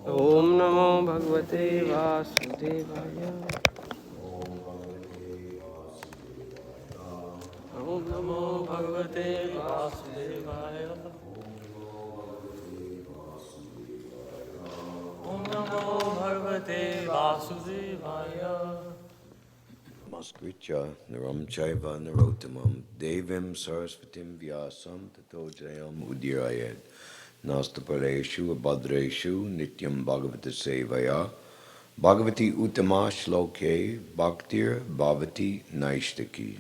Om Namo Bhagavate Vasudevaya. Om Namo Bhagavate Vasudevaya. Om Namo Bhagavate Vasudevaya. Namaskritya Naram Chaiva Narottamam Devim Sarasvatim Vyasam Tato Jayam Udirayed Nastapaleshu Abhadreshu Nityam Bhagavata Sevaya Bhagavati Uttama Shloke Bhaktir Bhavati Naishtaki.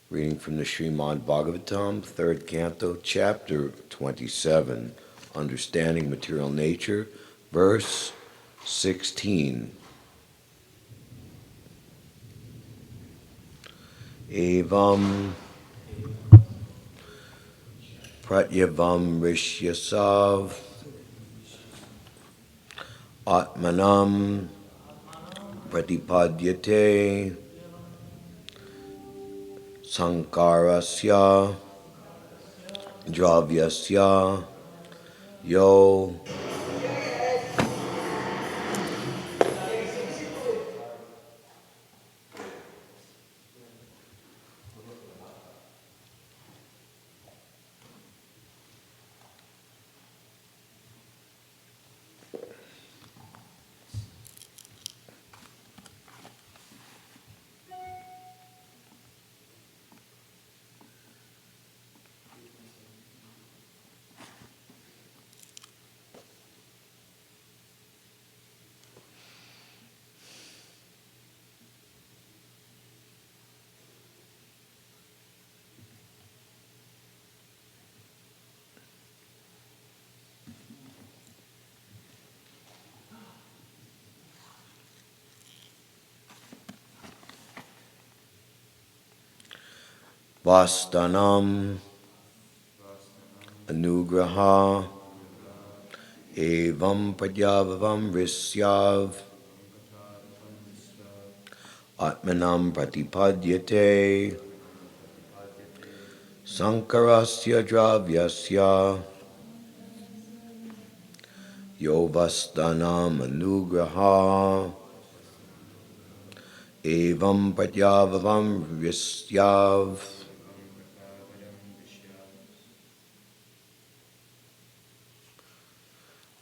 Reading from the Srimad Bhāgavatam, 3rd Canto, Chapter 27, Understanding Material Nature, verse 16. Evam pratyavam rishyasav atmanam pratipadyate sankarasya dravyasya yo vastanam anugraha evam padyavavam risyav atmanam pratipadyate sankarasya dravyasya yovastanam anugraha evam padyavavam risyav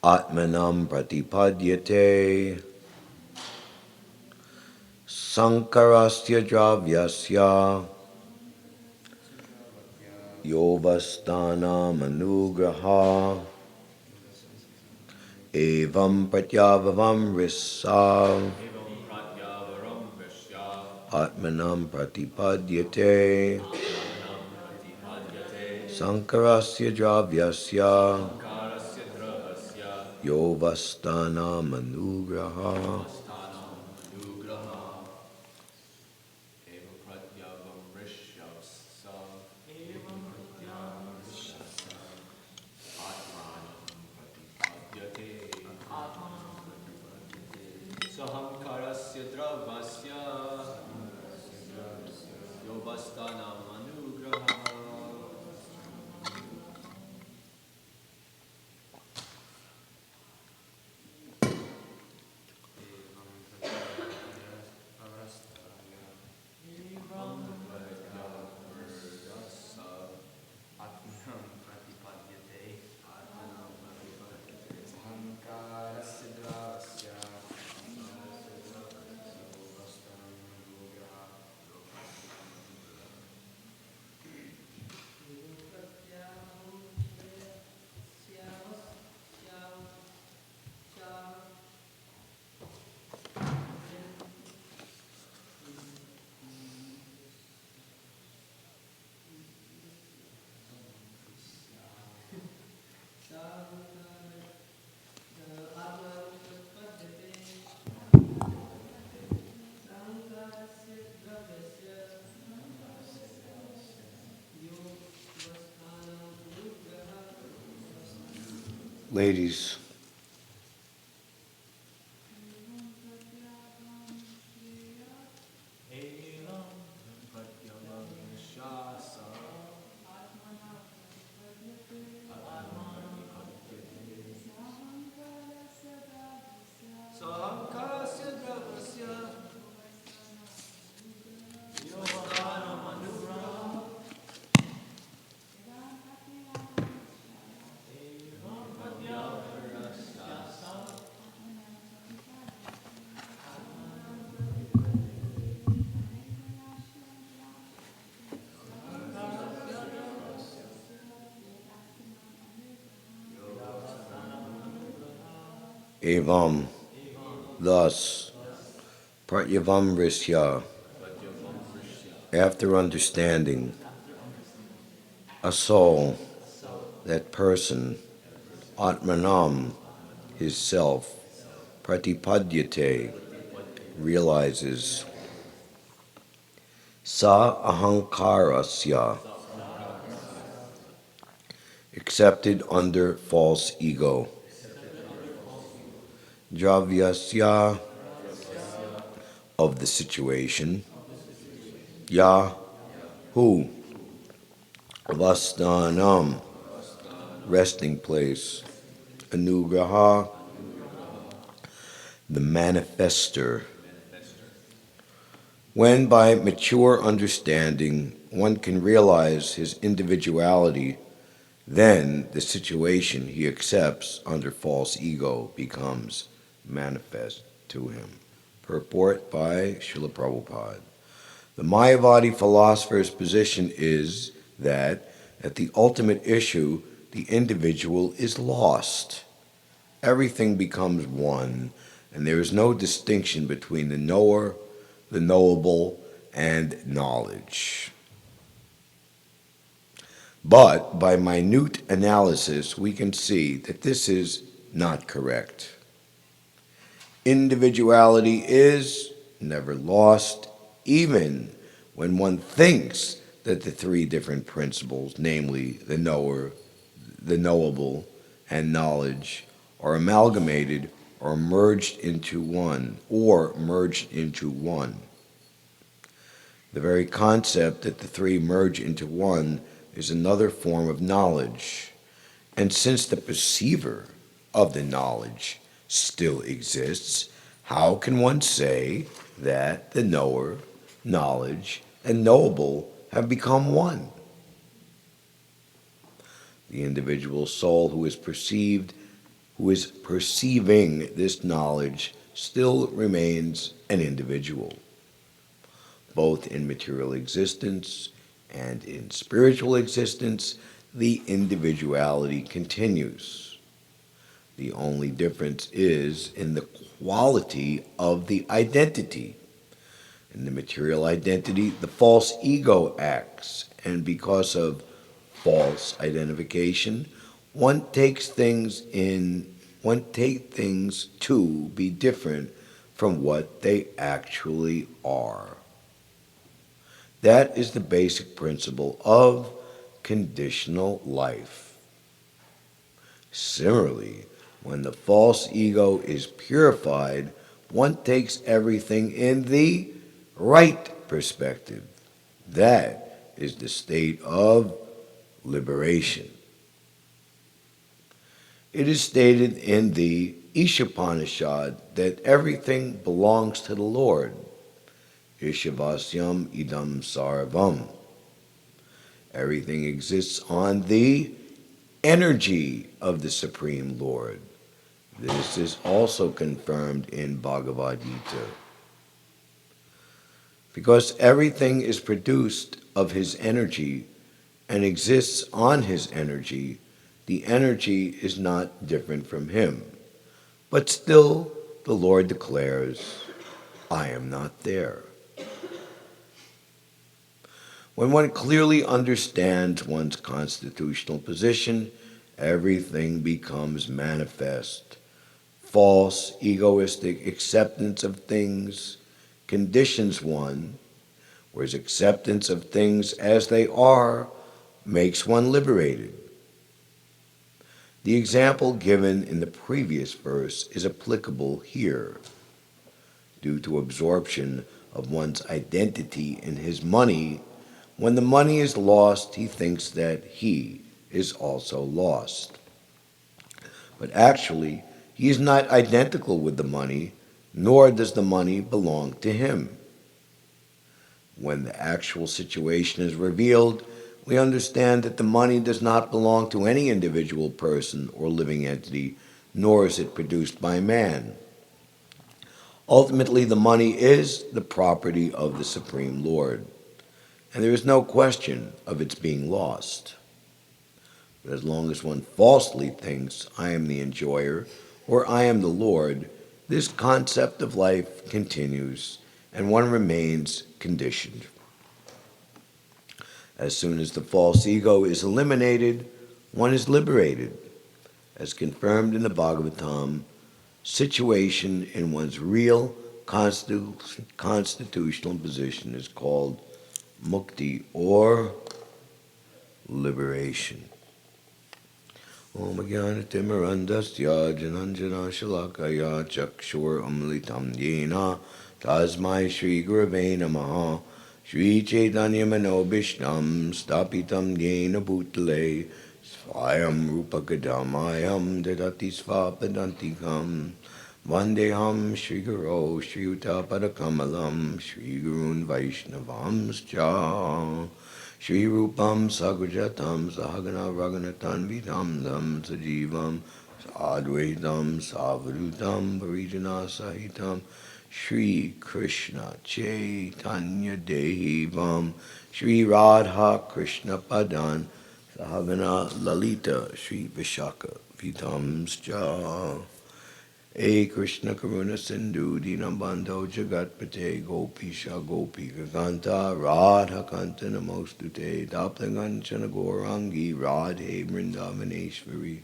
atmanam pratipadyate sankarasya dravyasya yovastanam anugraha evam pratyavavam risav atmanam pratipadyate sankarasya dravyasya yovastanam anugraha. Ladies, Evam, thus, Pratyavamrisya, after understanding, a soul, that person, Atmanam, his self, Pratipadyate, realizes, Sa ahankarasya, accepted under false ego, Dravyasya, of the situation, Ya, who, Avasthanam, resting place, Anugraha, the manifester. When by mature understanding one can realize his individuality, then the situation he accepts under false ego becomes manifest to him. Purport by Srila Prabhupada. The Mayavadi philosopher's position is that at the ultimate issue, the individual is lost. Everything becomes one, and there is no distinction between the knower, the knowable, and knowledge. But by minute analysis, we can see that this is not correct. Individuality is never lost, even when one thinks that the three different principles, namely the knower, the knowable, and knowledge, are amalgamated or merged into one. The very concept that the three merge into one is another form of knowledge. And since the perceiver of the knowledge still exists, how can one say that the knower, knowledge, and knowable have become one? The individual soul who is perceiving this knowledge still remains an individual. Both in material existence and in spiritual existence, the individuality continues. The only difference is in the quality of the identity. In the material identity, the false ego acts, and because of false identification, one takes things to be different from what they actually are. That is the basic principle of conditional life. Similarly, when the false ego is purified, one takes everything in the right perspective. That is the state of liberation. It is stated in the Ishopanishad that everything belongs to the Lord. Ishavasyam idam sarvam. Everything exists on the energy of the Supreme Lord. This is also confirmed in Bhagavad Gita. Because everything is produced of his energy and exists on his energy, the energy is not different from him. But still, the Lord declares, I am not there. When one clearly understands one's constitutional position, everything becomes manifest. False, egoistic acceptance of things conditions one, whereas acceptance of things as they are makes one liberated. The example given in the previous verse is applicable here. Due to absorption of one's identity in his money, when the money is lost, he thinks that he is also lost. But actually, he is not identical with the money, nor does the money belong to him. When the actual situation is revealed, we understand that the money does not belong to any individual person or living entity, nor is it produced by man. Ultimately, the money is the property of the Supreme Lord, and there is no question of its being lost. But as long as one falsely thinks, I am the enjoyer, or I am the Lord, this concept of life continues and one remains conditioned. As soon as the false ego is eliminated, one is liberated. As confirmed in the Bhāgavatam, situation in one's real constitutional position is called mukti, or liberation. Om Jnana-timirandasya Jananjana Shalakaya Chakshur Amlitam Yena Tasmai Shri Gurave Namaha Shri Chaitanya Manobhishnam Stapitam Yena Bhutale Svayam Rupa Kadamayam Dadati Svapadantikam Vandeham Shri Guru Shri Uta Padakamalam Shri Gurun Vaishnavamscha Shri Rupam Sagrajatam Sahagana Raghunatan Vidamdam Sajivam Sadvaitam Savadutam Parijana Sahitam Shri Krishna Chaitanya Devam Shri Radha Krishna Padan Sahagana Lalita Shri Vishaka Vitamscha E Krishna Karuna Sindhu Dinabandho Jagatpate Gopisha Gopika Kanta Radha Kanta Namostute Taptaganchana Gorangi Radhe Vrindavaneshwari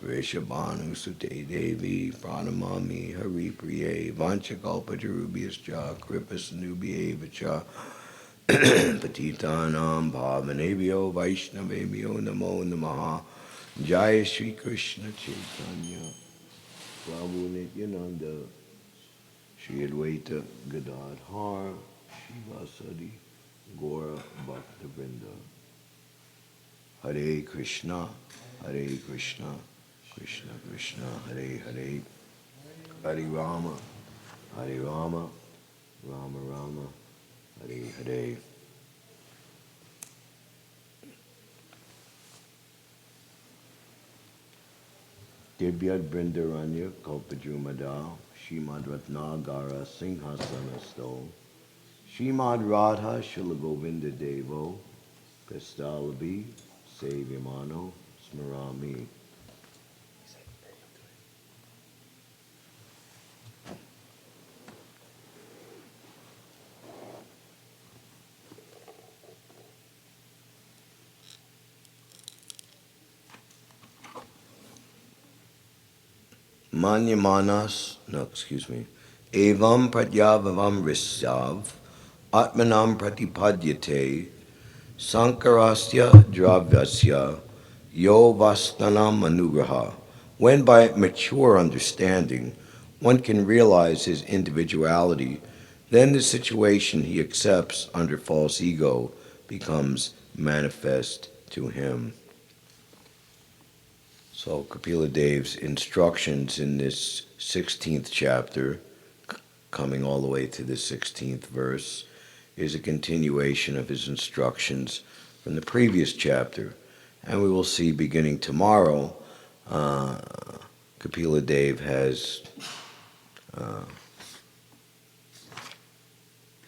Vrishabhanu Sute Devi Pranamami Hari Priye Vanchakalpa Jarubhyascha Kripas Nubhyevacha Patitanam Bhavanebhyo Vaishnavebhyo Namo Namaha Jai Shri Krishna Chaitanya Prabhu Nityananda, Shri Advaita Gadadhar, Shivasadi, Gora Bhaktavrinda. Hare Krishna, Krishna Krishna, Hare Hare, Hare Rama, Rama Rama, Hare Hare. Divyad Brindaranya Kalpajumada Shrimad Ratnagara Singhasanasto Shrimad Radha Shilagovinda Devo Kastalabi Sevyamano Smarami. Evam pratyavavam risyav atmanam pratipadyate sankarasya dravyasya yo vastanam anugraha. When by mature understanding one can realize his individuality, then the situation he accepts under false ego becomes manifest to him. So Kapila Dev's instructions in this 16th chapter, coming all the way to the 16th verse, is a continuation of his instructions from the previous chapter. And we will see beginning tomorrow, Kapila Dev has,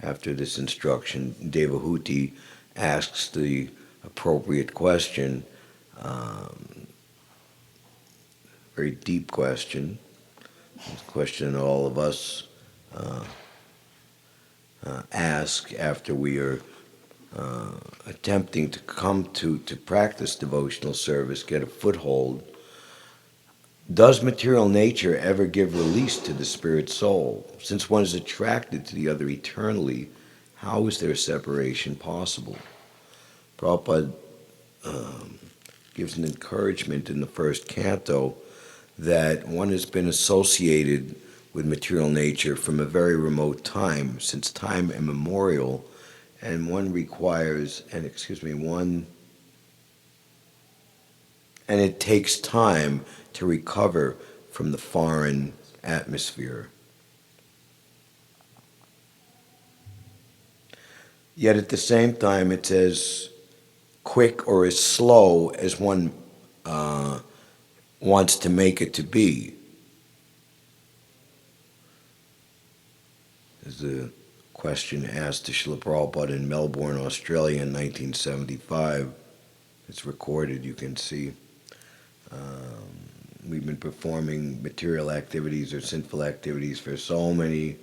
after this instruction, Devahuti asks the appropriate question, very deep question, a question that all of us ask after we are attempting to come to practice devotional service, get a foothold. Does material nature ever give release to the spirit soul? Since one is attracted to the other eternally, how is there separation possible? Prabhupada gives an encouragement in the first canto that one has been associated with material nature from a very remote time, since time immemorial, and one requires, and it takes time to recover from the foreign atmosphere. Yet at the same time, it's as quick or as slow as one wants to make it to be. There's a question asked to Srila Prabhupada in Melbourne, Australia in 1975. It's recorded, you can see. we've been performing material activities or sinful activities for so many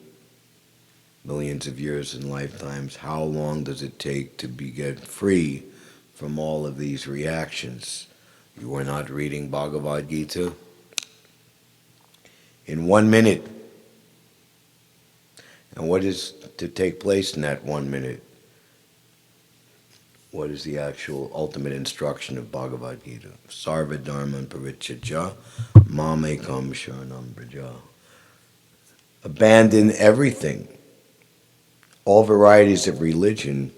millions of years and lifetimes. How long does it take to get free from all of these reactions? You are not reading Bhagavad Gita? In 1 minute. And what is to take place in that 1 minute? What is the actual ultimate instruction of Bhagavad Gita? Sarva dharman parityajya mamekam sharanam braja. Abandon everything. All varieties of religion.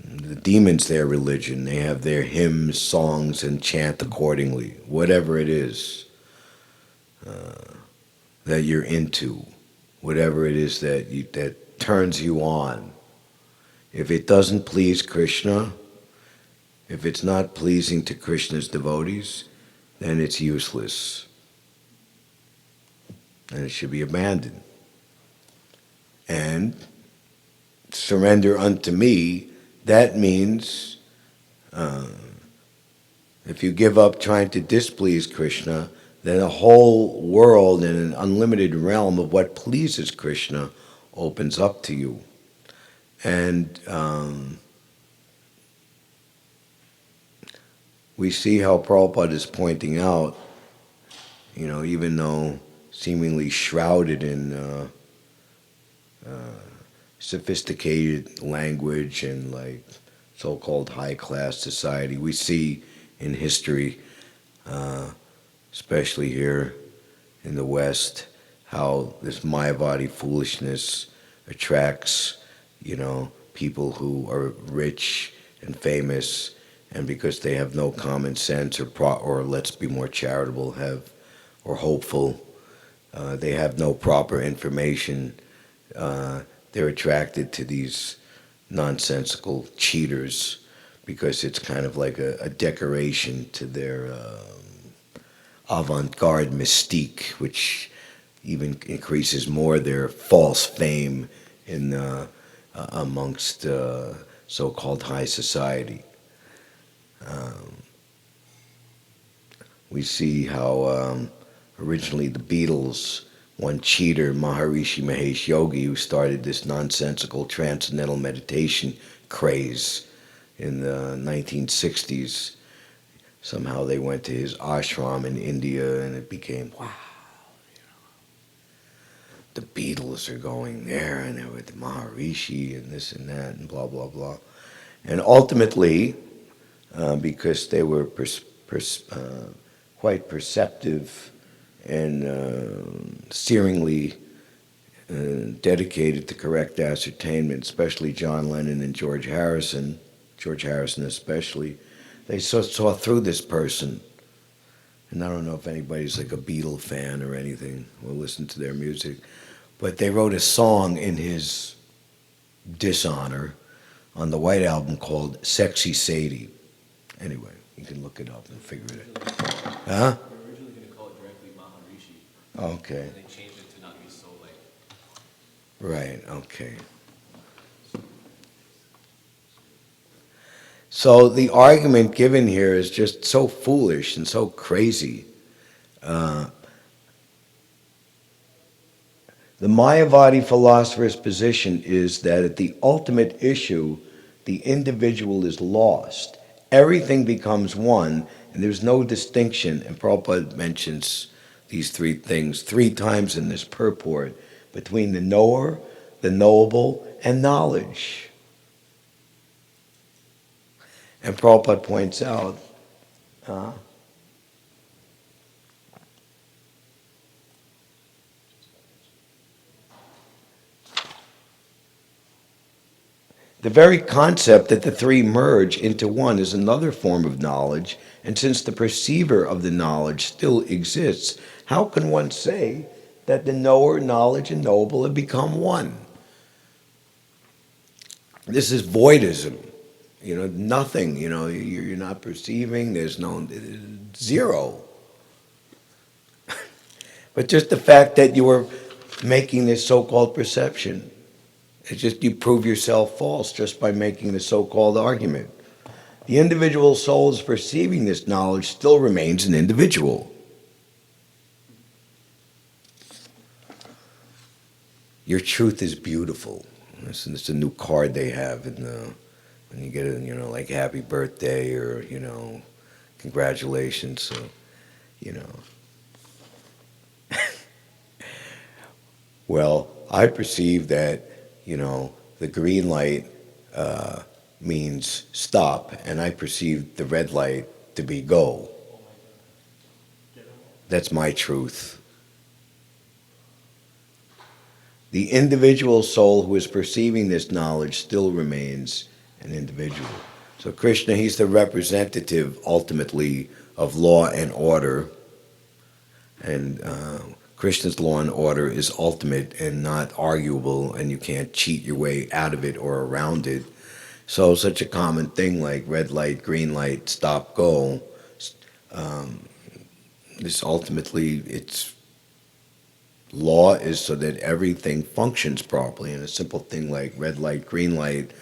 The demons, their religion. They have their hymns, songs, and chant accordingly. Whatever it is that you're into. Whatever it is that turns you on. If it doesn't please Krishna, if it's not pleasing to Krishna's devotees, then it's useless. And it should be abandoned. And surrender unto me, that means if you give up trying to displease Krishna, then a whole world and an unlimited realm of what pleases Krishna opens up to you. And we see how Prabhupada is pointing out, even though seemingly shrouded in sophisticated language and like so-called high-class society, we see in history, especially here in the West, how this Mayavadi foolishness attracts people who are rich and famous, and because they have no common sense or let's be more charitable, or hopeful, they have no proper information. They're attracted to these nonsensical cheaters because it's kind of like a decoration to their avant-garde mystique, which even increases more their false fame in amongst so-called high society. We see how originally the Beatles, one cheater, Maharishi Mahesh Yogi, who started this nonsensical transcendental meditation craze in the 1960s, somehow they went to his ashram in India and it became, wow, the Beatles are going there and they're with Maharishi and this and that and blah, blah, blah. And ultimately, because they were quite perceptive and searingly dedicated to correct ascertainment, especially John Lennon and George Harrison especially, they saw through this person. And I don't know if anybody's like a Beatle fan or anything, will listen to their music, but they wrote a song in his dishonor on the White Album called Sexy Sadie. Anyway, you can look it up and figure it out. Huh? They were originally going to call it directly Maharishi. Okay. And they changed it to not be so like. Right, okay. So the argument given here is just so foolish and so crazy. The Mayavadi philosopher's position is that at the ultimate issue, the individual is lost. Everything becomes one, and there's no distinction. And Prabhupada mentions these three things 3 times in this purport, between the knower, the knowable, and knowledge. And Prabhupada points out, the very concept that the 3 merge into one is another form of knowledge, and since the perceiver of the knowledge still exists, how can one say that the knower, knowledge, and knowable have become one? This is voidism. Nothing, you're not perceiving, there's zero. But just the fact that you are making this so-called perception, it's just you prove yourself false just by making the so-called argument. the individual soul is perceiving this knowledge still remains an individual. Your truth is beautiful. It's a new card they have when you get it, like happy birthday or, congratulations. So, well, I perceive that, the green light means stop, and I perceive the red light to be go. That's my truth. The individual soul who is perceiving this knowledge still remains an individual. So Krishna, he's the representative, ultimately, of law and order. And Krishna's law and order is ultimate and not arguable, and you can't cheat your way out of it or around it. So such a common thing like red light, green light, stop, go, is ultimately, its law is so that everything functions properly. And a simple thing like red light, green light,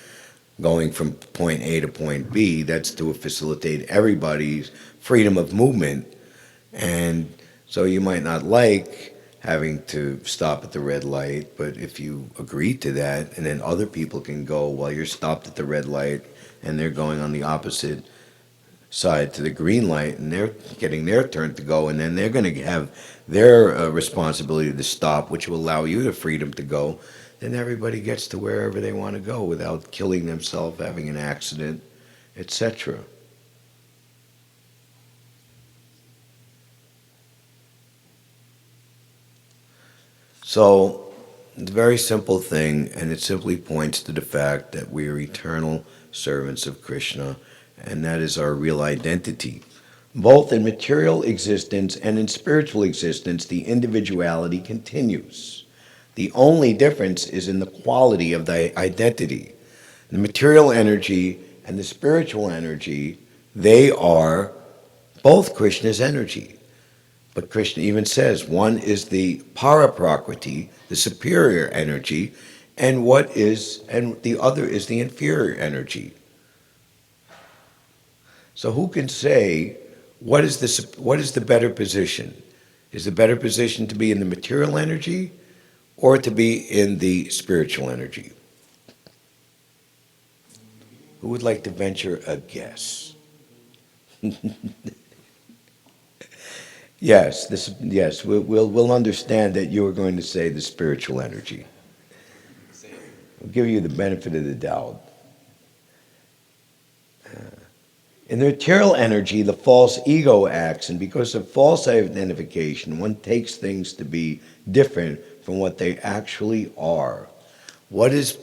going from point A to point B, that's to facilitate everybody's freedom of movement. And so you might not like having to stop at the red light, but if you agree to that, and then other people can go while you're stopped at the red light, and they're going on the opposite side to the green light, and they're getting their turn to go, and then they're going to have their responsibility to stop, which will allow you the freedom to go, then everybody gets to wherever they want to go without killing themselves, having an accident, etc. So, it's a very simple thing, and it simply points to the fact that we are eternal servants of Krishna, and that is our real identity. Both in material existence and in spiritual existence, the individuality continues. The only difference is in the quality of the identity. The material energy and the spiritual energy, they are both Krishna's energy. But Krishna even says one is the para-prakriti, the superior energy, and the other is the inferior energy. So who can say what is the better position? Is the better position to be in the material energy or to be in the spiritual energy? Who would like to venture a guess? Yes, we'll understand that you are going to say the spiritual energy. We'll give you the benefit of the doubt. In the material energy, the false ego acts, and because of false identification, one takes things to be different from what they actually are. What is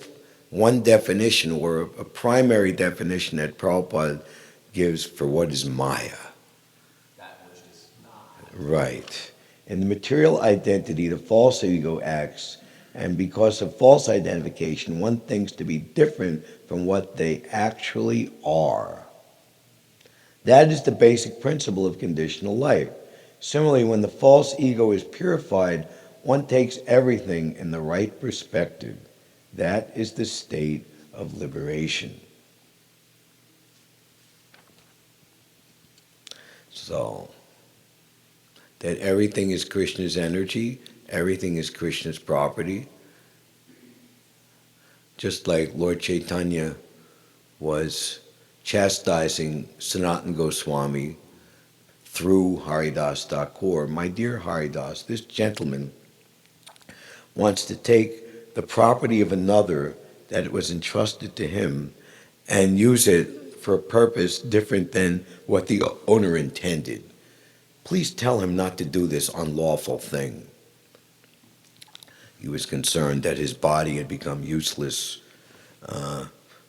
one definition, or a primary definition that Prabhupada gives for what is Maya? That which is not. Right. In the material identity, the false ego acts, and because of false identification, one thinks to be different from what they actually are. That is the basic principle of conditional life. Similarly, when the false ego is purified, one takes everything in the right perspective. That is the state of liberation. So, that everything is Krishna's energy, everything is Krishna's property. Just like Lord Chaitanya was chastising Sanatana Goswami through Haridas Thakur. My dear Haridas, this gentleman wants to take the property of another that was entrusted to him and use it for a purpose different than what the owner intended. Please tell him not to do this unlawful thing. He was concerned that his body had become useless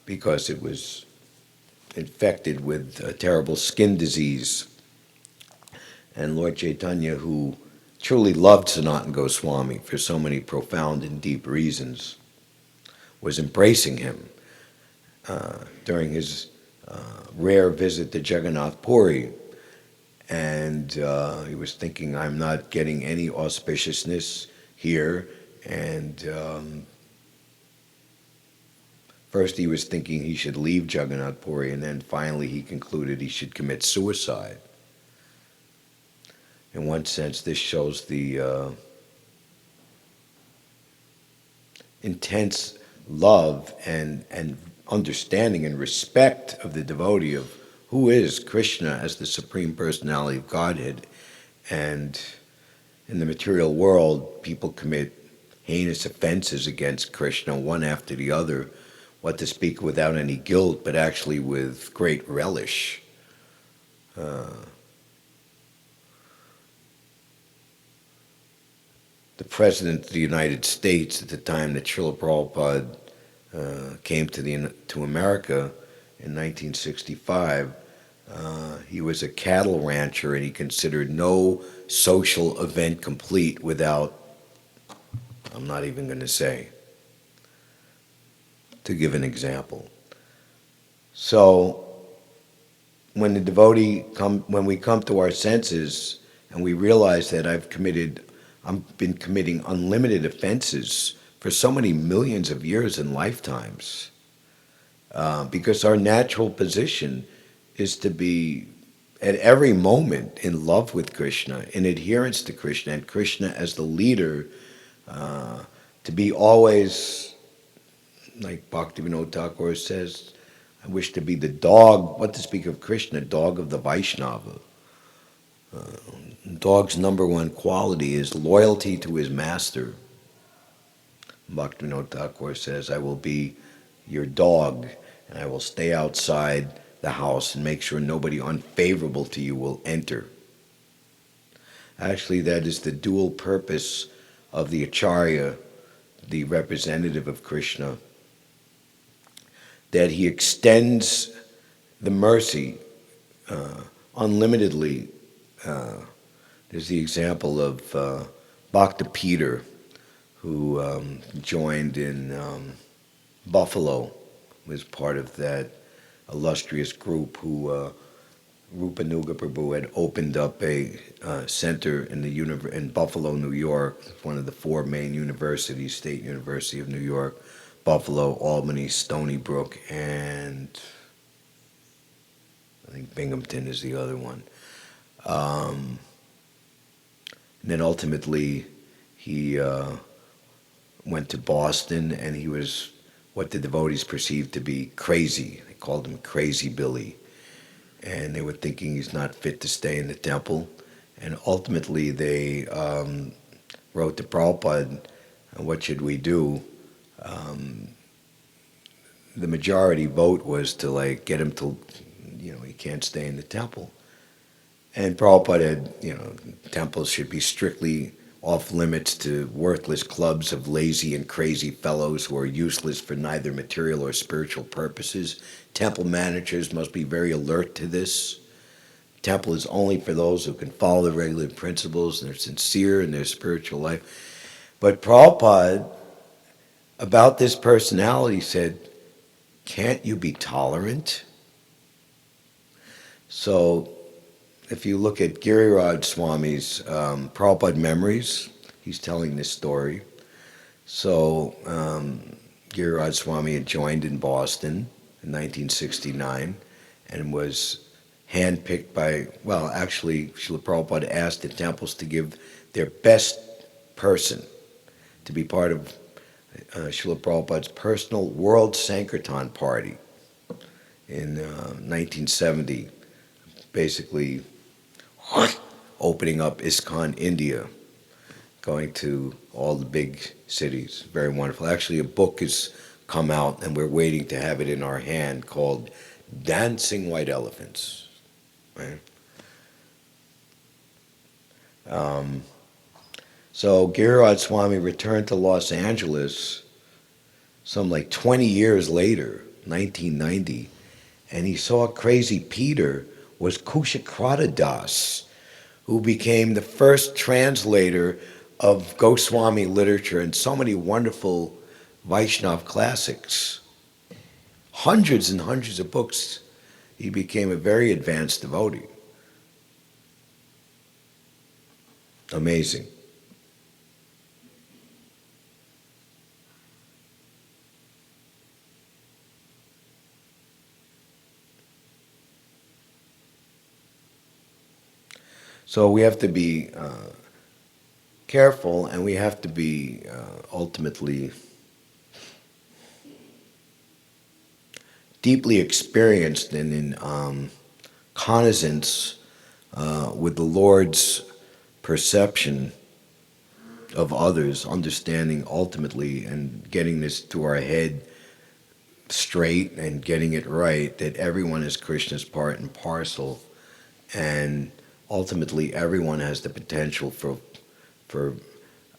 because it was infected with a terrible skin disease. And Lord Chaitanya, who truly loved Sanatana Goswami for so many profound and deep reasons, was embracing him during his rare visit to Jagannath Puri. And he was thinking, I'm not getting any auspiciousness here, and First he was thinking he should leave Jagannath Puri, and then finally he concluded he should commit suicide. In one sense, this shows the intense love and understanding and respect of the devotee of who is Krishna as the Supreme Personality of Godhead. And in the material world, people commit heinous offenses against Krishna, one after the other, what to speak without any guilt, but actually with great relish. The President of the United States at the time that Srila Prabhupada came to America in 1965, he was a cattle rancher, and he considered no social event complete without, I'm not even going to say, to give an example. So when when we come to our senses and we realize that I've been committing unlimited offenses for so many millions of years and lifetimes, because our natural position is to be at every moment in love with Krishna, in adherence to Krishna, and Krishna as the leader, to be always, like Bhaktivinoda Thakur says, I wish to be the dog, what to speak of Krishna, dog of the Vaishnava. Dog's number one quality is loyalty to his master. Bhaktivinoda Thakur says, I will be your dog, and I will stay outside the house and make sure nobody unfavorable to you will enter. Actually, that is the dual purpose of the Acharya, the representative of Krishna, that he extends the mercy unlimitedly. There's the example of Bhakta Peter, who joined in Buffalo, was part of that illustrious group who Rupanuga Prabhu had opened up a center in Buffalo, New York, one of the four main universities, State University of New York, Buffalo, Albany, Stony Brook, and I think Binghamton is the other one. And then ultimately he went to Boston, and he was what the devotees perceived to be crazy. They called him Crazy Billy. And they were thinking he's not fit to stay in the temple. And ultimately they wrote to Prabhupada, what should we do? The majority vote was to get him to, he can't stay in the temple. And Prabhupada had, temples should be strictly off limits to worthless clubs of lazy and crazy fellows who are useless for neither material or spiritual purposes. Temple managers must be very alert to this. Temple is only for those who can follow the regular principles and are sincere in their spiritual life. But Prabhupada, about this personality, said, can't you be tolerant? So if you look at Giriraj Swami's Prabhupada Memories, he's telling this story. So Giriraj Swami had joined in Boston in 1969 and was handpicked by, actually, Srila Prabhupada asked the temples to give their best person to be part of Srila Prabhupada's personal World Sankirtan Party in 1970, basically opening up ISKCON India, going to all the big cities. Very wonderful. Actually, a book has come out, and we're waiting to have it in our hand, called Dancing White Elephants. Right? So Giriraj Swami returned to Los Angeles some 20 years later, 1990, and he saw Crazy Peter was Kushakrata Das, who became the first translator of Goswami literature and so many wonderful Vaishnav classics. Hundreds and hundreds of books. He became a very advanced devotee. Amazing. So we have to be careful, and we have to be ultimately deeply experienced and in cognizance with the Lord's perception of others, understanding ultimately and getting this to our head straight and getting it right, that everyone is Krishna's part and parcel, and ultimately everyone has the potential for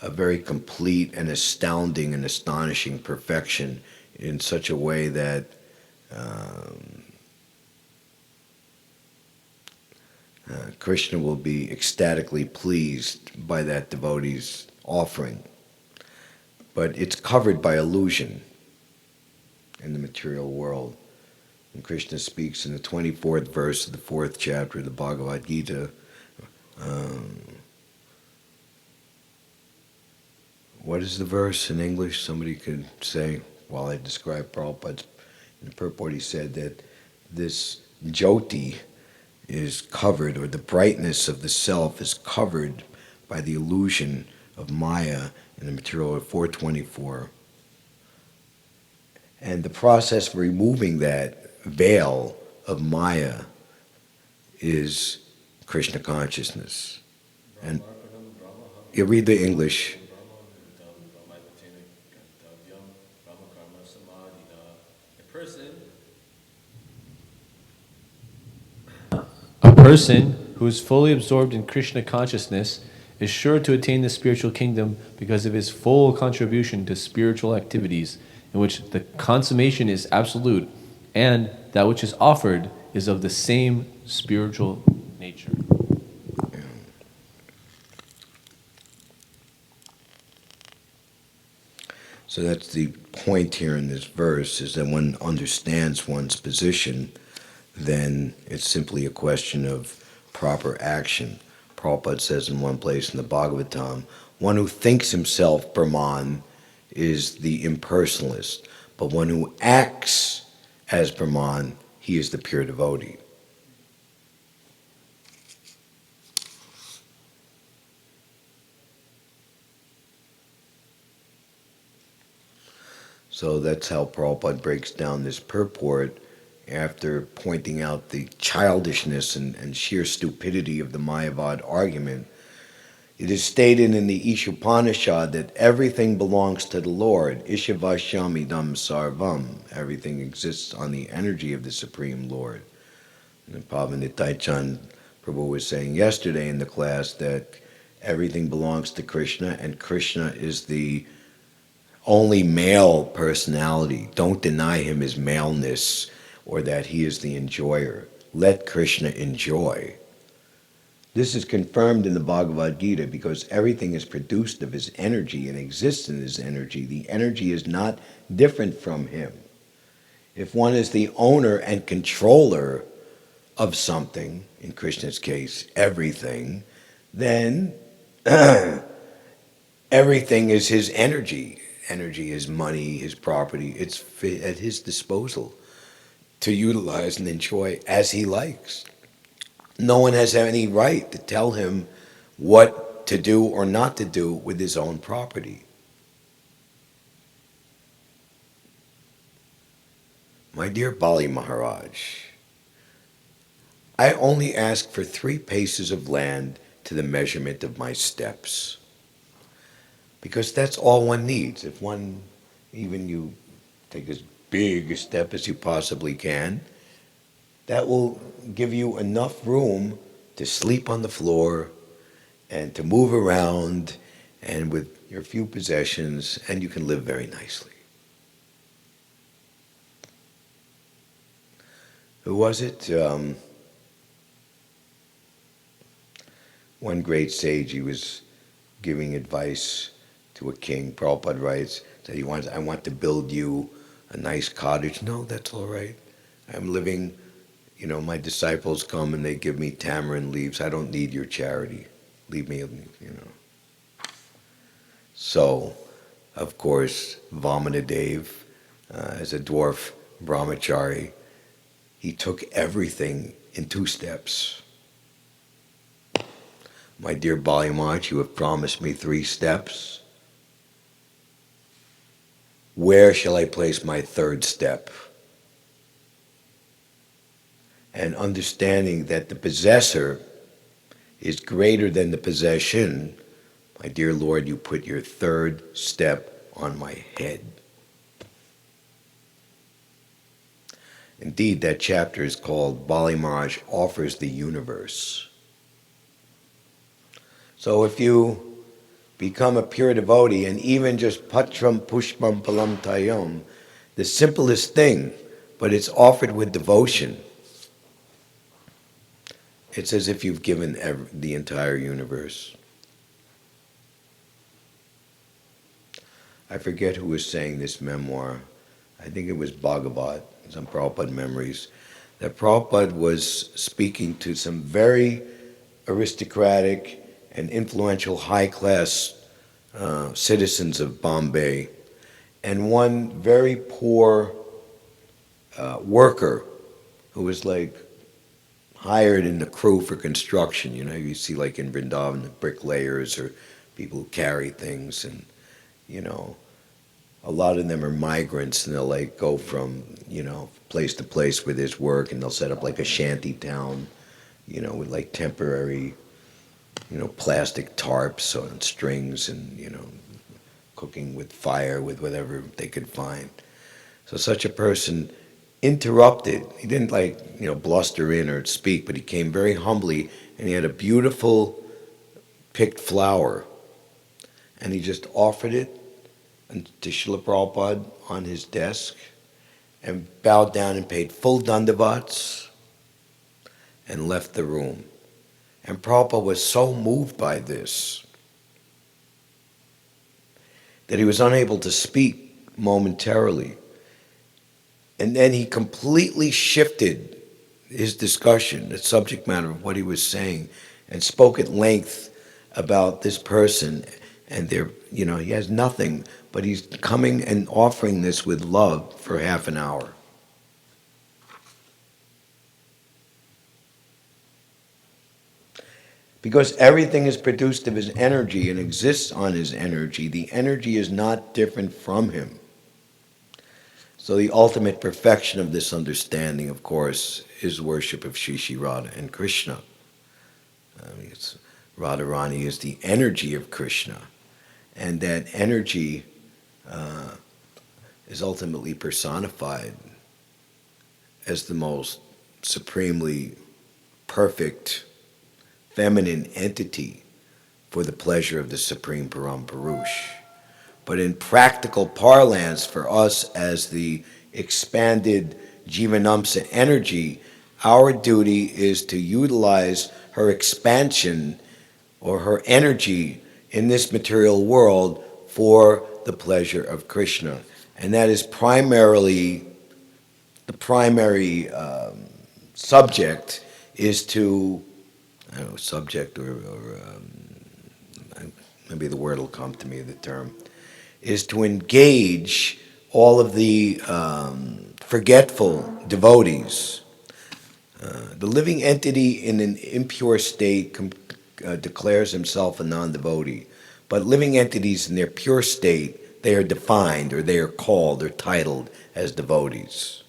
a very complete and astounding and astonishing perfection in such a way that Krishna will be ecstatically pleased by that devotee's offering. But it's covered by illusion in the material world. And Krishna speaks in the 24th verse of the 4th chapter of the Bhagavad Gita. What is the verse in English? Somebody could say while I describe Prabhupada's. In the purport, he said that this jyoti is covered, or the brightness of the self is covered by the illusion of Maya in the material of 424. And the process for removing that veil of Maya is Krishna consciousness. And you read the English. A person who is fully absorbed in Krishna consciousness is sure to attain the spiritual kingdom because of his full contribution to spiritual activities, in which the consummation is absolute and that which is offered is of the same spiritual nature. So that's the point here in this verse, is that one understands one's position, then it's simply a question of proper action. Prabhupada says in one place in the Bhāgavatam, one who thinks himself Brahman is the impersonalist, but one who acts as Brahman, he is the pure devotee. So that's how Prabhupada breaks down this purport after pointing out the childishness and sheer stupidity of the Mayavad argument. It is stated in the Ishopanishad that everything belongs to the Lord. Ishavashamidam sarvam. Everything exists on the energy of the Supreme Lord. And Prabhu Chand Prabhu was saying yesterday in the class that everything belongs to Krishna, and Krishna is the only male personality. Don't deny him his maleness or that he is the enjoyer. Let Krishna enjoy. This is confirmed in the Bhagavad Gita because everything is produced of his energy and exists in his energy. The energy is not different from him. If one is the owner and controller of something, in Krishna's case, everything, then everything is his energy. Energy, his money, his property, it's at his disposal to utilize and enjoy as he likes. No one has any right to tell him what to do or not to do with his own property. My dear Bali Maharaj, I only ask for 3 paces of land to the measurement of my steps. Because that's all one needs. If one, even you take as big a step as you possibly can, that will give you enough room to sleep on the floor and to move around and with your few possessions, and you can live very nicely. Who was it? One great sage, he was giving advice to a king. Prabhupada writes that I want to build you a nice cottage. No, that's all right. I'm living, my disciples come and they give me tamarind leaves. I don't need your charity. Leave me, So, of course, Vamanadev, as a dwarf brahmachari, he took everything in 2 steps. My dear Bali Maharaj, you have promised me 3 steps. Where shall I place my 3rd step? And understanding that the possessor is greater than the possession, my dear Lord, you put your 3rd step on my head. Indeed, that chapter is called Bali Maharaj Offers the Universe. So if you become a pure devotee, and even just patram pushpam palam tayam, the simplest thing, but it's offered with devotion, it's as if you've given the entire universe. I forget who was saying this memoir. I think it was Bhāgavatam, some Prabhupada memories, that Prabhupada was speaking to some very aristocratic and influential high-class citizens of Bombay, and one very poor worker who was like hired in the crew for construction. You know, you see like in Vrindavan, the bricklayers or people who carry things, and you know, a lot of them are migrants, and they'll like go from, you know, place to place with his work, and they'll set up like a shanty town, you know, with like temporary, you know, plastic tarps on strings, and, you know, cooking with fire with whatever they could find. So such a person interrupted. He didn't like, you know, bluster in or speak, but he came very humbly, and he had a beautiful picked flower, and he just offered it to Srila Prabhupada on his desk, and bowed down and paid full dandavats and left the room. And Prabhupada was so moved by this that he was unable to speak momentarily. And then he completely shifted his discussion, the subject matter of what he was saying, and spoke at length about this person and their, you know, he has nothing, but he's coming and offering this with love for half an hour. Because everything is produced of his energy and exists on his energy, the energy is not different from him. So the ultimate perfection of this understanding, of course, is worship of Shri Shri Radha and Krishna. Radharani is the energy of Krishna, and that energy is ultimately personified as the most supremely perfect feminine entity for the pleasure of the Supreme Param Purush. But in practical parlance, for us as the expanded Jivanamsa energy, our duty is to utilize her expansion or her energy in this material world for the pleasure of Krishna. And that is primarily, the primary subject is to, I don't know, subject or maybe the word will come to me, the term, is to engage all of the forgetful devotees. The living entity in an impure state declares himself a non-devotee, but living entities in their pure state, they are defined, or they are called or titled as devotees.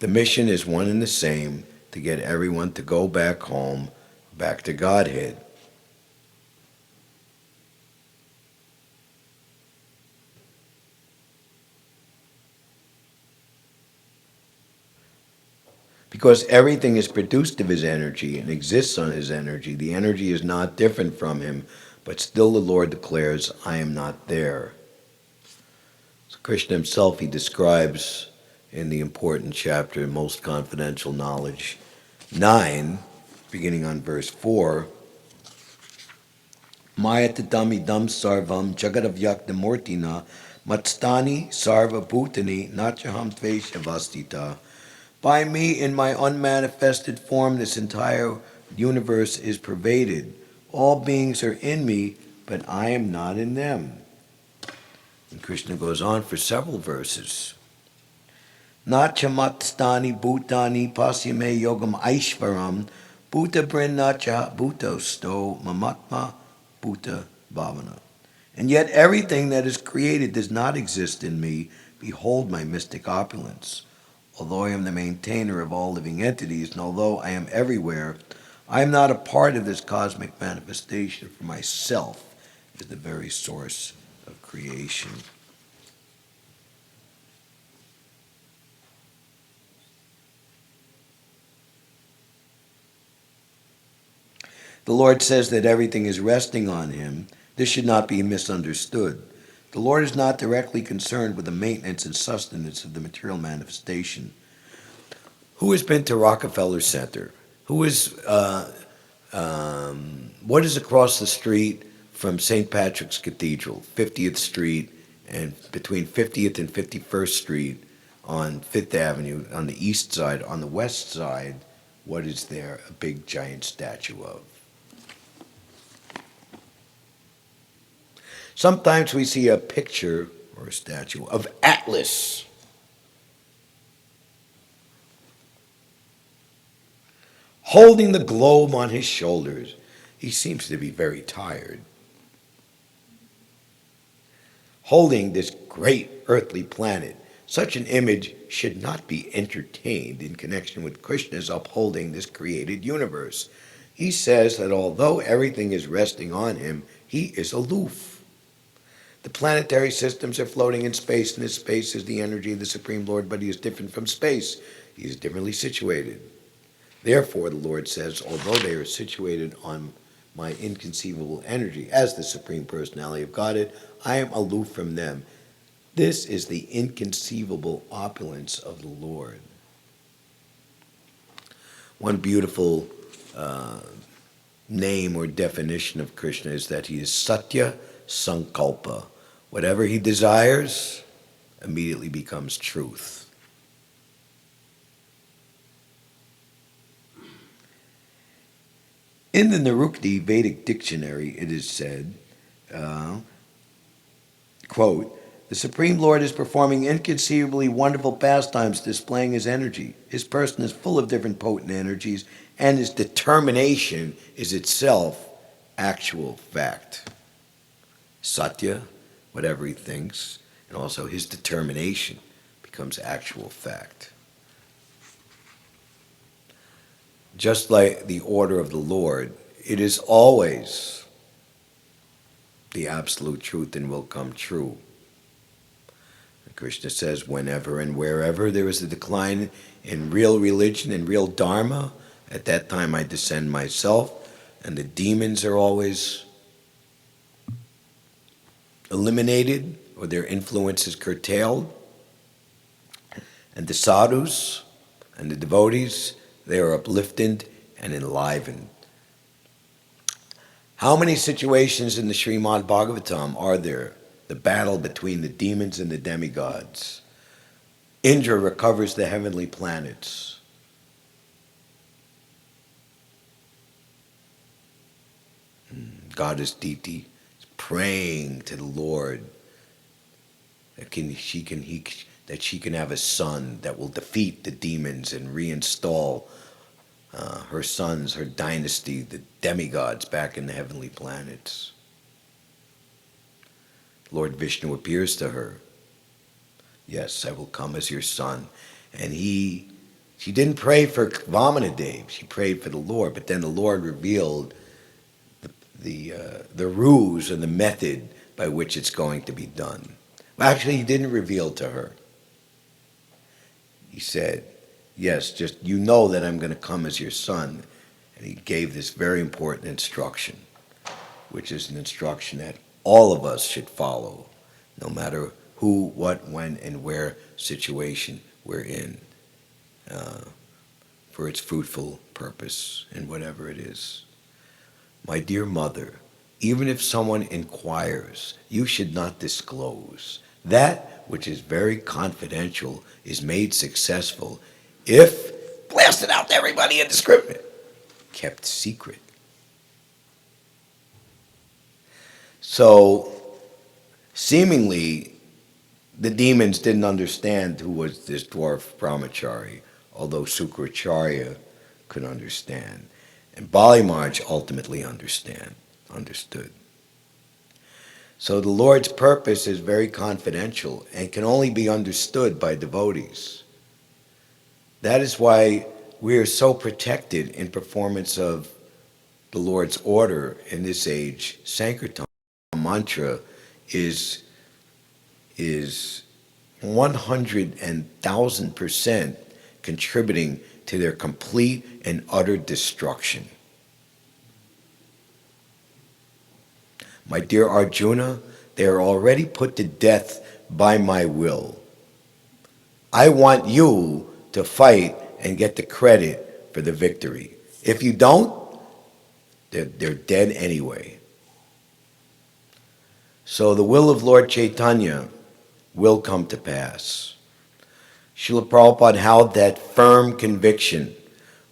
The mission is one and the same, to get everyone to go back home, back to Godhead. Because everything is produced of his energy and exists on his energy, the energy is not different from him, but still the Lord declares, I am not there. So Krishna himself, he describes in the important chapter, Most Confidential Knowledge 9, beginning on verse 4, Mayatadam idam sarvam jagadavyaktamurtina matstani sarva bhutani nachaham tveshavastita. By me, in my unmanifested form, this entire universe is pervaded. All beings are in me, but I am not in them. And Krishna goes on for several verses. Nachamatstani bhutani pasyame yogam aishvaram Bhuta Brinacha Bhuto Sto Mamatma Bhuta Bhavana. And yet everything that is created does not exist in me. Behold my mystic opulence. Although I am the maintainer of all living entities, and although I am everywhere, I am not a part of this cosmic manifestation, for myself is the very source of creation. The Lord says that everything is resting on him. This should not be misunderstood. The Lord is not directly concerned with the maintenance and sustenance of the material manifestation. Who has been to Rockefeller Center? What is across the street from St. Patrick's Cathedral, 50th Street, and between 50th and 51st Street on Fifth Avenue on the east side? On the west side, what is there a big giant statue of? Sometimes we see a picture or a statue of Atlas. Holding the globe on his shoulders. He seems to be very tired. Holding this great earthly planet. Such an image should not be entertained in connection with Krishna's upholding this created universe. He says that although everything is resting on him, he is aloof. The planetary systems are floating in space, and this space is the energy of the Supreme Lord, but he is different from space. He is differently situated. Therefore, the Lord says, although they are situated on my inconceivable energy as the Supreme Personality of Godhead, I am aloof from them. This is the inconceivable opulence of the Lord. One beautiful name or definition of Krishna is that he is Satya Sankalpa. Whatever he desires immediately becomes truth. In the Nirukti Vedic dictionary, it is said, quote, the Supreme Lord is performing inconceivably wonderful pastimes, displaying his energy. His person is full of different potent energies, and his determination is itself actual fact. Satya, whatever he thinks, and also his determination becomes actual fact. Just like the order of the Lord, it is always the absolute truth and will come true. Krishna says, whenever and wherever there is a decline in real religion and real dharma, at that time I descend myself, and the demons are always eliminated or their influence is curtailed, and the sadhus and the devotees, they are uplifted and enlivened. How many situations in the Srimad Bhāgavatam are there? The battle between the demons and the demigods. Indra recovers the heavenly planets. Goddess Diti is praying to the Lord that she can have a son that will defeat the demons and reinstall her sons, her dynasty, the demigods back in the heavenly planets. Lord Vishnu appears to her. Yes, I will come as your son. And she didn't pray for Vamanadev, she prayed for the Lord, but then the Lord revealed the ruse and the method by which it's going to be done. Well, actually, he didn't reveal to her. He said, yes, just you know that I'm going to come as your son. And he gave this very important instruction, which is an instruction that all of us should follow, no matter who, what, when, and where situation we're in, for its fruitful purpose and whatever it is. My dear mother, even if someone inquires, you should not disclose. That which is very confidential is made successful if blasted out to everybody indiscriminately, kept secret. So, seemingly, the demons didn't understand who was this dwarf brahmachari, although Sukracharya could understand. and Bali Maharaj ultimately understood. So the Lord's purpose is very confidential and can only be understood by devotees. That is why we are so protected in performance of the Lord's order in this age. Sankirtan mantra is 100,000% contributing to their complete and utter destruction. My dear Arjuna, they are already put to death by my will. I want you to fight and get the credit for the victory. If you don't, they're dead anyway. So the will of Lord Chaitanya will come to pass. Srila Prabhupada held that firm conviction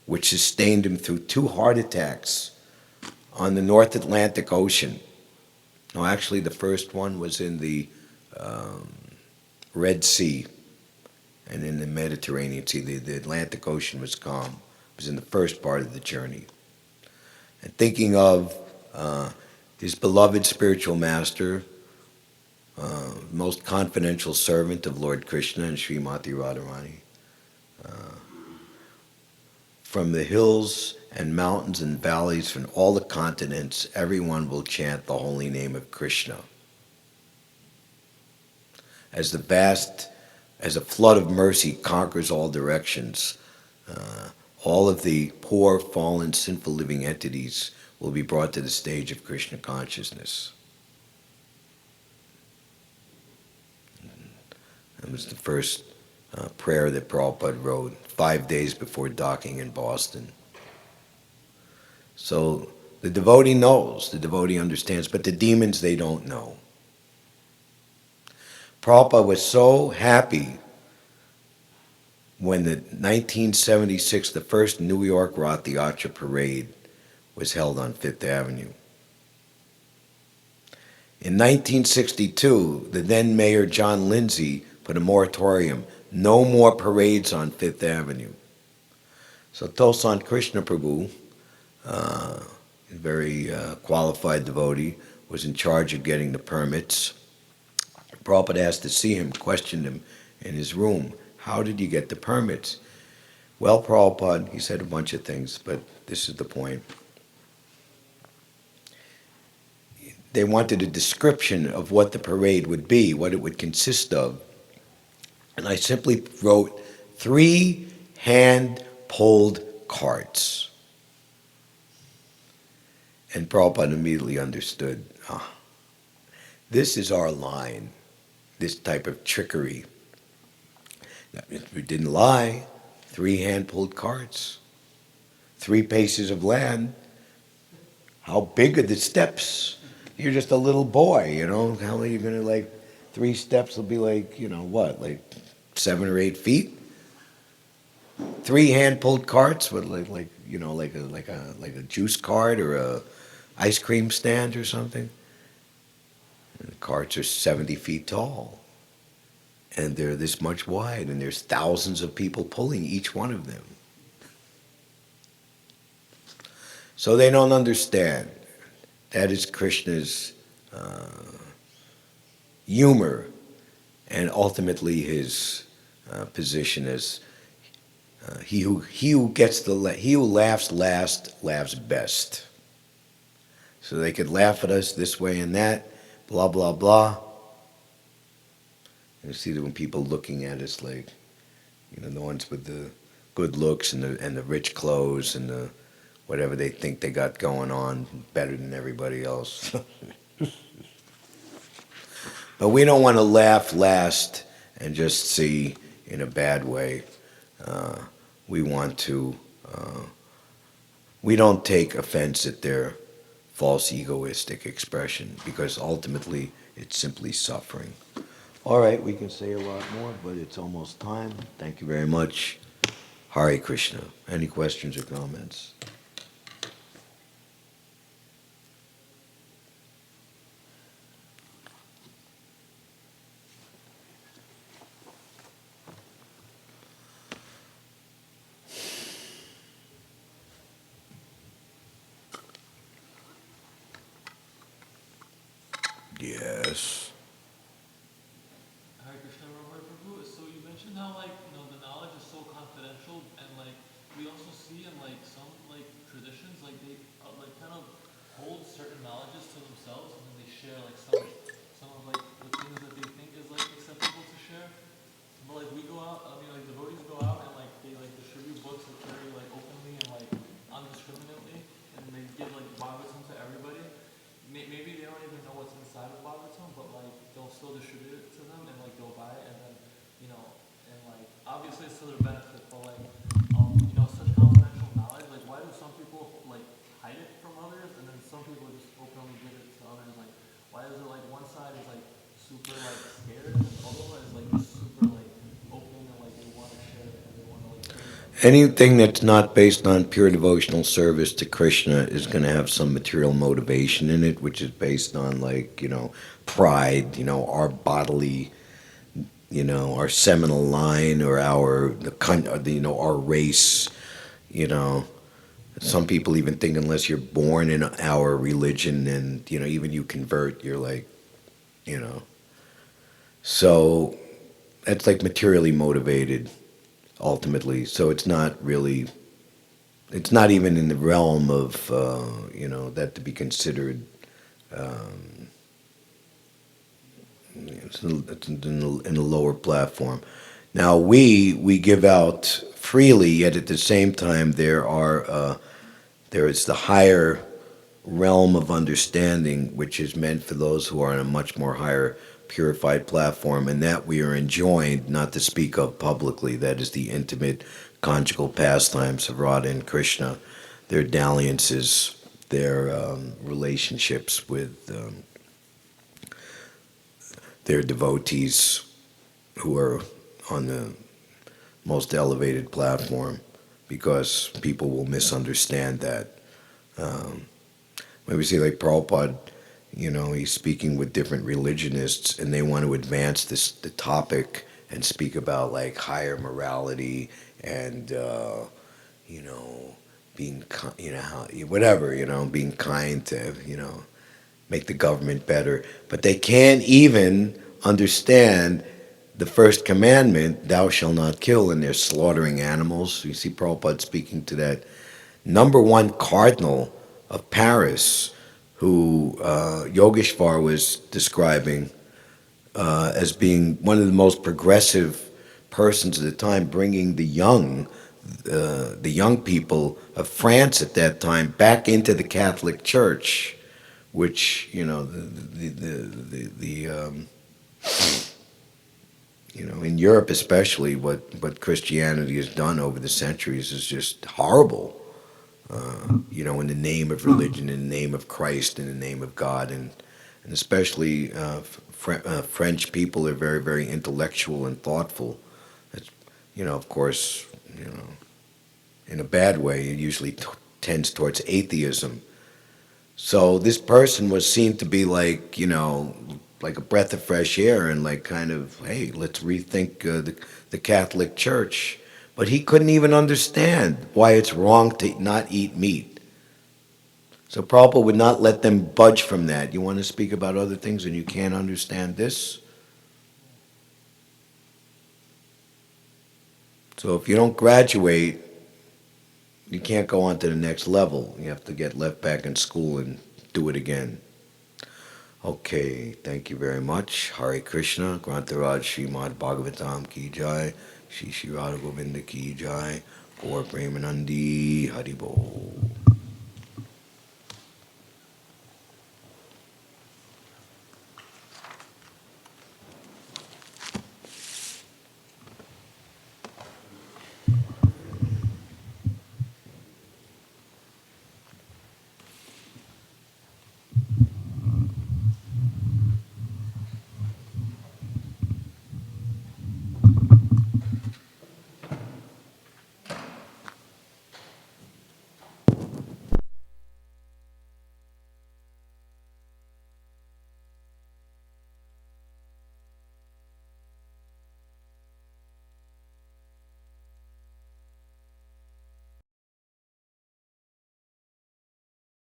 which sustained him through 2 heart attacks on the North Atlantic Ocean. No, actually the first one was in the Red Sea and in the Mediterranean Sea. The Atlantic Ocean was calm. It was in the first part of the journey. And thinking of his beloved spiritual master, most confidential servant of Lord Krishna and Srimati Radharani, from the hills and mountains and valleys from all the continents, everyone will chant the holy name of Krishna. As a flood of mercy conquers all directions, all of the poor, fallen, sinful living entities will be brought to the stage of Krishna consciousness. That was the first prayer that Prabhupada wrote 5 days before docking in Boston. So the devotee knows, the devotee understands, but the demons, they don't know. Prabhupada was so happy when the 1976, the first New York Rath Yatra parade was held on Fifth Avenue. In 1962, the then Mayor John Lindsay put a moratorium, no more parades on Fifth Avenue. So Tosan Krishna Prabhu, a very qualified devotee, was in charge of getting the permits. Prabhupada asked to see him, questioned him in his room. How did you get the permits? Well, Prabhupada, he said a bunch of things, but this is the point. They wanted a description of what the parade would be, what it would consist of. And I simply wrote 3 hand-pulled carts. And Prabhupada immediately understood, this is our line, this type of trickery. We didn't lie. 3 hand-pulled carts, 3 paces of land. How big are the steps? You're just a little boy, you know. How are you going to, 3 steps will be like 7 or 8 feet? 3 hand-pulled carts with like a juice cart or a ice cream stand or something. And the carts are 70 feet tall. And they're this much wide, and there's thousands of people pulling each one of them. So they don't understand. That is Krishna's humor, and ultimately his position as he who laughs last laughs best. So they could laugh at us this way and that, blah blah blah. You see that when people looking at us the ones with the good looks and the rich clothes and the whatever they think they got going on better than everybody else. But we don't want to laugh last and just see in a bad way. We want to, we don't take offense at their false egoistic expression, because ultimately it's simply suffering. All right, we can say a lot more, but it's almost time. Thank you very much. Hare Krishna. Any questions or comments? Yes. Hare Krishna, Prabhu. So you mentioned how the knowledge is so confidential, and we also see in some traditions they kind of hold certain knowledges to themselves, and then they share some of the things that they think is acceptable to share. But we go out, I mean devotees go out and they distribute books very openly and undiscriminately, and they give Bhagavatam to everybody. Maybe they don't even know what's inside of Bhagavatam, but they'll still distribute it to them, and they'll buy it, and then and obviously it's to their benefit, but such confidential knowledge, why do some people hide it from others, and then some people just openly give it to others? Why is it one side is super scared, and the other one is just super open, and they want to share it, and they want to Anything that's not based on pure devotional service to Krishna is going to have some material motivation in it, which is based on pride, our bodily, our seminal line, or our race. Some people even think unless you're born in our religion, and even you convert, you're so that's materially motivated ultimately. So it's not even in the realm of that to be considered. It's in a lower platform. Now we give out freely, yet at the same time there is the higher realm of understanding, which is meant for those who are on a much more higher purified platform, and that we are enjoined not to speak of publicly. That is the intimate conjugal pastimes of Radha and Krishna, their dalliances, their relationships with their devotees who are on the most elevated platform, because people will misunderstand that. When we see Prabhupada, he's speaking with different religionists, and they want to advance the topic and speak about higher morality and being being kind to make the government better, but they can't even understand the first commandment, thou shalt not kill, and they're slaughtering animals. You see Prabhupada speaking to that number one cardinal of Paris, who Yogeshwar was describing as being one of the most progressive persons at the time, bringing the young people of France at that time back into the Catholic Church, which in Europe especially, what Christianity has done over the centuries is just horrible. In the name of religion, in the name of Christ, in the name of God, and especially French people are very, very intellectual and thoughtful. It's, of course, in a bad way, it usually tends towards atheism. So this person was seen to be like a breath of fresh air, and kind of, hey, let's rethink the Catholic Church. But he couldn't even understand why it's wrong to not eat meat. So Prabhupada would not let them budge from that. You want to speak about other things and you can't understand this? So if you don't graduate, you can't go on to the next level. You have to get left back in school and do it again. Okay, thank you very much. Hare Krishna, Grantaraj Srimad Bhāgavatam ki jai, Shri Shri Radha Govinda ki jai, Gaur Premanandi Haribol.